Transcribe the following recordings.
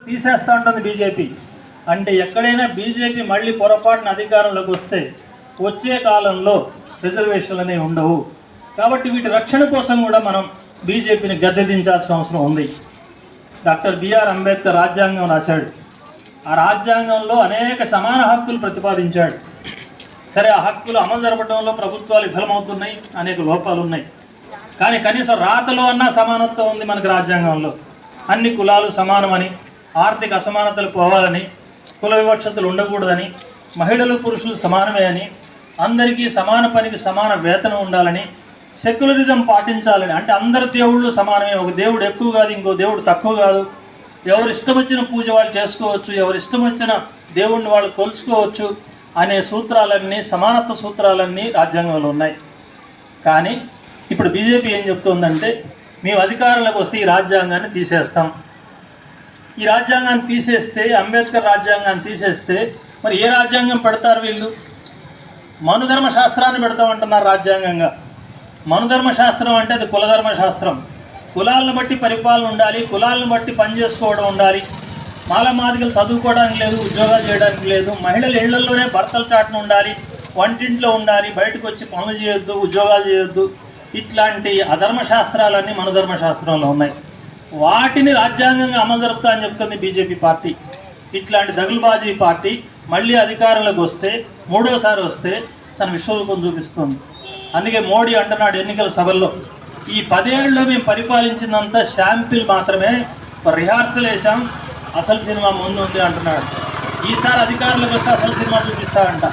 తీసేస్తూ ఉంటుంది బీజేపీ. అంటే ఎక్కడైనా బీజేపీ మళ్ళీ పొరపాటున అధికారంలోకి వస్తే వచ్చే కాలంలో రిజర్వేషన్లు అనేవి ఉండవు. కాబట్టి వీటి రక్షణ కోసం కూడా మనం బీజేపీని గద్దెదించాల్సిన అవసరం ఉంది. డాక్టర్ బిఆర్ అంబేద్కర్ రాజ్యాంగం రాశాడు. ఆ రాజ్యాంగంలో అనేక సమాన హక్కులు ప్రతిపాదించాడు. సరే, ఆ హక్కులు అమలు జరపడంలో ప్రభుత్వాలు విఫలమవుతున్నాయి, అనేక లోపాలు ఉన్నాయి. కానీ కనీసం రాతలో అన్నా సమానత్వం ఉంది మనకు రాజ్యాంగంలో. అన్ని కులాలు సమానమని, ఆర్థిక అసమానతలు పోవాలని, కుల వివక్షతలు ఉండకూడదని, మహిళలు పురుషులు సమానమే అని, అందరికీ సమాన పనికి సమాన వేతనం ఉండాలని, సెక్యులరిజం పాటించాలని, అంటే అందరు దేవుళ్ళు సమానమే, ఒక దేవుడు ఎక్కువ కాదు, ఇంకో దేవుడు తక్కువ కాదు, ఎవరు ఇష్టం వచ్చిన పూజ వాళ్ళు చేసుకోవచ్చు, ఎవరు ఇష్టం వచ్చిన దేవుడిని వాళ్ళు కొలుచుకోవచ్చు అనే సూత్రాలన్నీ, సమానత్వ సూత్రాలన్నీ రాజ్యాంగంలో ఉన్నాయి. కానీ ఇప్పుడు బీజేపీ ఏం చెప్తుందంటే, మేము అధికారంలోకి వస్తే ఈ రాజ్యాంగాన్ని తీసేస్తాం. ఈ రాజ్యాంగాన్ని తీసేస్తే, అంబేద్కర్ రాజ్యాంగాన్ని తీసేస్తే మరి ఏ రాజ్యాంగం పెడతారు వీళ్ళు? మనుధర్మ శాస్త్రాన్ని పెడతామంటున్నారు రాజ్యాంగంగా. మనుధర్మ శాస్త్రం అంటే అది కులధర్మ శాస్త్రం. కులాలను బట్టి పరిపాలన ఉండాలి, కులాలను బట్టి పనిచేసుకోవడం ఉండాలి. మాలమాదిగలు చదువుకోవడానికి లేదు, ఉద్యోగాలు చేయడానికి లేదు, మహిళలు ఇళ్లలోనే భర్తల చాటున ఉండాలి, వంటింట్లో ఉండాలి, బయటకు వచ్చి పనులు చేయొద్దు, ఉద్యోగాలు చేయొద్దు. ఇట్లాంటి అధర్మ శాస్త్రాలన్నీ మనుధర్మ శాస్త్రంలో ఉన్నాయి. వాటిని రాజ్యాంగంగా అమలు జరుపుతా అని చెప్తుంది బీజేపీ పార్టీ. ఇట్లాంటి దగులుబాజీ పార్టీ మళ్ళీ అధికారంలోకి వస్తే, మూడోసారి వస్తే తన విశ్వరూపం చూపిస్తుంది. అందుకే మోడీ అంటున్నాడు ఎన్నికల సభల్లో, ఈ 10 ఏళ్ళలో మేము పరిపాలించినంత శాంపిల్ మాత్రమే, రిహార్సల్ వేసాం, అసలు సినిమా ముందు ఉంది అంటున్నాడు. ఈసారి అధికారంలోకి వస్తే అసలు సినిమా చూపిస్తాడంట.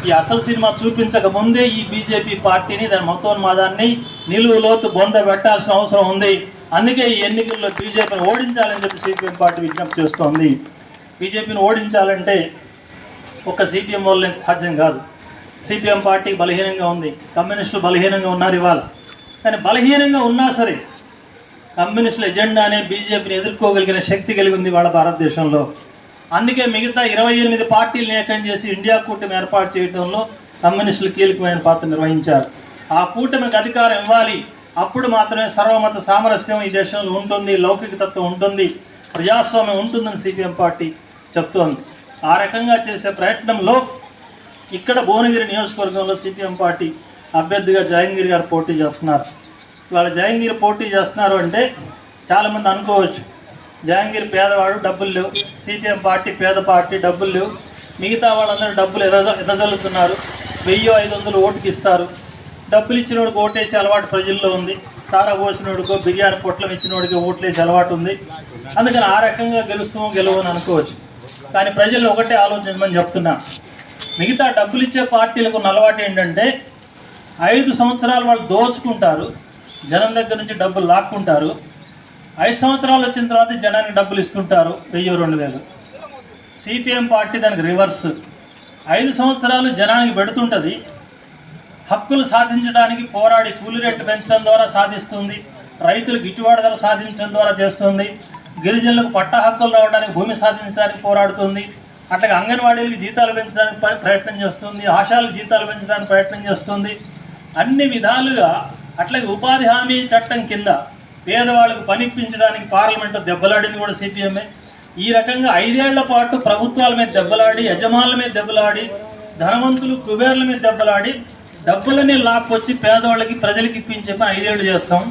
ఈ అసలు సినిమా చూపించక ముందే ఈ బీజేపీ పార్టీని, దాని మతోన్మాదాన్ని నిలువులోతు బొంద పెట్టాల్సిన అవసరం ఉంది. అందుకే ఈ ఎన్నికల్లో బీజేపీని ఓడించాలని చెప్పి సిపిఎం పార్టీ విజ్ఞప్తి చేస్తోంది. బీజేపీని ఓడించాలంటే ఒక సిపిఎం వల్లే సాధ్యం కాదు. సిపిఎం పార్టీ బలహీనంగా ఉంది, కమ్యూనిస్టులు బలహీనంగా ఉన్నారు ఇవాళ. కానీ బలహీనంగా ఉన్నా సరే కమ్యూనిస్టుల ఎజెండానే బీజేపీని ఎదుర్కోగలిగిన శక్తి కలిగి ఉంది వాళ్ళ భారతదేశంలో. అందుకే మిగతా 28 పార్టీలను ఏకం చేసి ఇండియా కూటమి ఏర్పాటు చేయడంలో కమ్యూనిస్టులు కీలకమైన పాత్ర నిర్వహించారు. ఆ కూటమికి అధికారం ఇవ్వాలి, అప్పుడు మాత్రమే సర్వమత సామరస్యం ఈ దేశంలో ఉంటుంది, లౌకికతత్వం ఉంటుంది, ప్రజాస్వామ్యం ఉంటుందని సిపిఎం పార్టీ చెప్తోంది. ఆ రకంగా చేసే ప్రయత్నంలో ఇక్కడ భువనగిరి నియోజకవర్గంలో సిపిఎం పార్టీ అభ్యర్థిగా జహంగీర్ గారు పోటీ చేస్తున్నారు. ఇవాళ జహంగీర్ పోటీ చేస్తున్నారు అంటే చాలామంది అనుకోవచ్చు, జహంగీర్ పేదవాడు, డబ్బులు లేవు, సిపిఎం పార్టీ పేద పార్టీ, డబ్బులు లేవు, మిగతా వాళ్ళందరూ డబ్బులు ఎదజల్లుతున్నారు, 1000-500 ఓటుకి ఇస్తారు, డబ్బులు ఇచ్చినోడికి ఓటేసే అలవాటు ప్రజల్లో ఉంది, సారా పోసినోడికో బిర్యానీ పొట్లం ఇచ్చినోడికి ఓట్లేసే అలవాటు ఉంది, అందుకని ఆ రకంగా గెలవు అని అనుకోవచ్చు. కానీ ప్రజలు ఒకటే ఆలోచించమని చెప్తున్నా, మిగతా డబ్బులు ఇచ్చే పార్టీలకు ఉన్న అలవాటు ఏంటంటే 5 సంవత్సరాలు వాళ్ళు దోచుకుంటారు, జనం దగ్గర నుంచి డబ్బులు లాక్కుంటారు, 5 సంవత్సరాలు వచ్చిన తర్వాత జనానికి డబ్బులు ఇస్తుంటారు, 1000-2000. సిపిఎం పార్టీ దానికి రివర్స్, 5 సంవత్సరాలు జనానికి పెడుతుంటుంది, హక్కులు సాధించడానికి పోరాడి కూలీ రేట్లు పెంచడం ద్వారా సాధిస్తుంది, రైతులకు గిట్టుబాటు ధర సాధించడం ద్వారా చేస్తుంది, గిరిజనులకు పట్టా హక్కులు రావడానికి భూమి సాధించడానికి పోరాడుతుంది, అట్లాగే అంగన్వాడీలకు జీతాలు పెంచడానికి ప్రయత్నం చేస్తుంది, ఆశాలకు జీతాలు పెంచడానికి ప్రయత్నం చేస్తుంది. అన్ని విధాలుగా అట్లాగే ఉపాధి హామీ చట్టం కింద పేదవాళ్ళకు పనిపించడానికి పార్లమెంట్లో దెబ్బలాడింది కూడా సిపిఎంఏ. ఈ రకంగా 5 ఏళ్ల పాటు ప్రభుత్వాల మీద దెబ్బలాడి, యజమానుల మీద దెబ్బలాడి, ధనవంతులు కుబేర్ల మీద దెబ్బలాడి, డబ్బులని లాక్కొచ్చి పేదవాళ్ళకి ప్రజలకి ఇప్పించే 5 ఏళ్ళు చేస్తాం.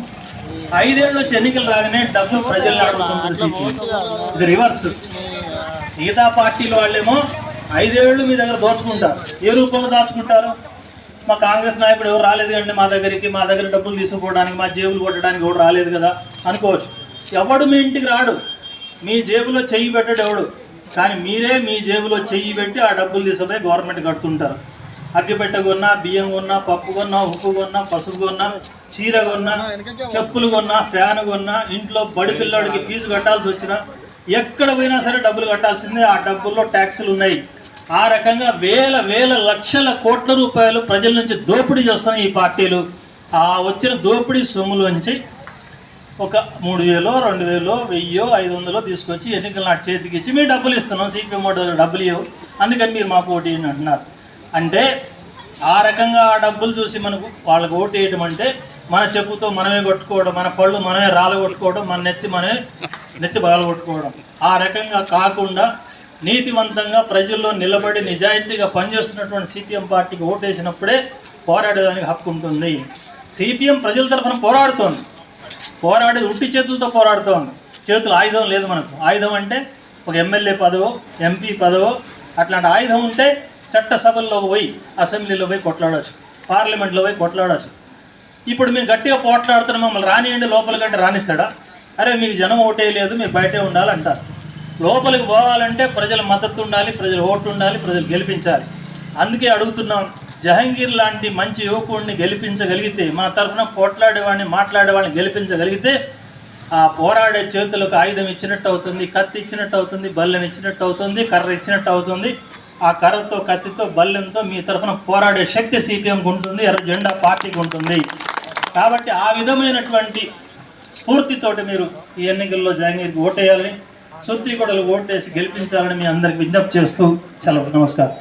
5 ఏళ్ళు వచ్చి ఎన్నికలు రాగానే డబ్బులు ప్రజల్ని ఆడుకుంటుంది. ఇది రివర్స్. మిగతా పార్టీల వాళ్ళేమో 5 ఏళ్ళు మీ దగ్గర దోచుకుంటారు. ఏ రూపంలో దాచుకుంటారు? మా కాంగ్రెస్ నాయకుడు ఎవరు రాలేదు కండి మా దగ్గర డబ్బులు తీసుకోవడానికి, మా జేబులు కొట్టడానికి ఎవడు రాలేదు కదా అనుకోవచ్చు. ఎవడు మీ ఇంటికి రాడు, మీ జేబులో చెయ్యి పెట్టాడు ఎవడు, కానీ మీరే మీ జేబులో చెయ్యి పెట్టి ఆ డబ్బులు తీసుకుపోయి గవర్నమెంట్ కడుతుంటారు. అగ్గిపెట్ట కొన్నా, బియ్యం కొన్నా, పప్పు కొన్నా, ఉప్పు కొన్నా, పసుపు కొన్నా, చీర కొన్నా, చెప్పులు కొన్నా, ఫ్యాన్ కొన్నా, ఇంట్లో బడి పిల్లాడికి ఫీజు కట్టాల్సి వచ్చినా, ఎక్కడ పోయినా సరే డబ్బులు కట్టాల్సిందే. ఆ డబ్బుల్లో ట్యాక్సులు ఉన్నాయి. ఆ రకంగా వేల లక్షల కోట్ల రూపాయలు ప్రజల నుంచి దోపిడీ చేస్తున్నాయి ఈ పార్టీలు. ఆ వచ్చిన దోపిడీ సొమ్ములోంచి ఒక 3000, 2000, 1000, 500 తీసుకొచ్చి ఎన్నికల నాటి చేతికి ఇచ్చి మేము డబ్బులు ఇస్తున్నాం, సిపిఎం డబ్బులు ఇవ్వవు, అందుకని మీరు మాకు ఓటు వేయండి అంటున్నారు. అంటే ఆ రకంగా ఆ డబ్బులు చూసి మనకు వాళ్ళకు ఓటు వేయడం అంటే మన చెప్పుతో మనమే కొట్టుకోవడం, మన పళ్ళు మనమే రాలగొట్టుకోవడం, మన నెత్తి మనమే నెత్తి పగలగొట్టుకోవడం. ఆ రకంగా కాకుండా నీతివంతంగా ప్రజల్లో నిలబడి నిజాయితీగా పనిచేస్తున్నటువంటి సిపిఎం పార్టీకి ఓటేసినప్పుడే పోరాడడానికి హక్కు ఉంటుంది. సిపిఎం ప్రజల తరఫున పోరాడేది ఉట్టి చేతులతో పోరాడుతోంది. చేతులు ఆయుధం లేదు మనకు. ఆయుధం అంటే ఒక ఎమ్మెల్యే పదవో ఎంపీ పదవో అట్లాంటి ఆయుధం ఉంటే చట్టసభల్లోకి పోయి అసెంబ్లీలో పోయి కొట్లాడవచ్చు, పార్లమెంట్లో పోయి కొట్లాడవచ్చు. ఇప్పుడు మేము గట్టిగా పోట్లాడుతున్నాం, మమ్మల్ని రానియండి లోపలికంటే రానిస్తాడా? అరే మీకు జనం ఓటే లేదు, మీరు బయటే ఉండాలంటారు. లోపలికి పోవాలంటే ప్రజల మద్దతు ఉండాలి, ప్రజల ఓటు ఉండాలి, ప్రజలు గెలిపించాలి. అందుకే అడుగుతున్నాం, జహంగీర్ లాంటి మంచి యువకుడిని గెలిపించగలిగితే, మా తరఫున పోట్లాడేవాడిని మాట్లాడేవాడిని గెలిపించగలిగితే ఆ పోరాడే చేతులకు ఆయుధం ఇచ్చినట్టు అవుతుంది, కత్తి ఇచ్చినట్టు అవుతుంది, బల్లెం ఇచ్చినట్టు అవుతుంది, కర్ర ఇచ్చినట్టు అవుతుంది. ఆ కర్రతో కత్తితో బల్లెంతో మీ తరఫున పోరాడే శక్తి సిపిఎంకి ఉంటుంది, ఎర్ర జెండా పార్టీకి ఉంటుంది. కాబట్టి ఆ విధమైనటువంటి స్ఫూర్తితోటి మీరు ఈ ఎన్నికల్లో జహంగీర్కి ఓటేయాలని, సుత్తి కొడలు ఓటేసి గెలిపించాలని మీ అందరికి విజ్ఞప్తి చేస్తూ సెలవు. నమస్కారం.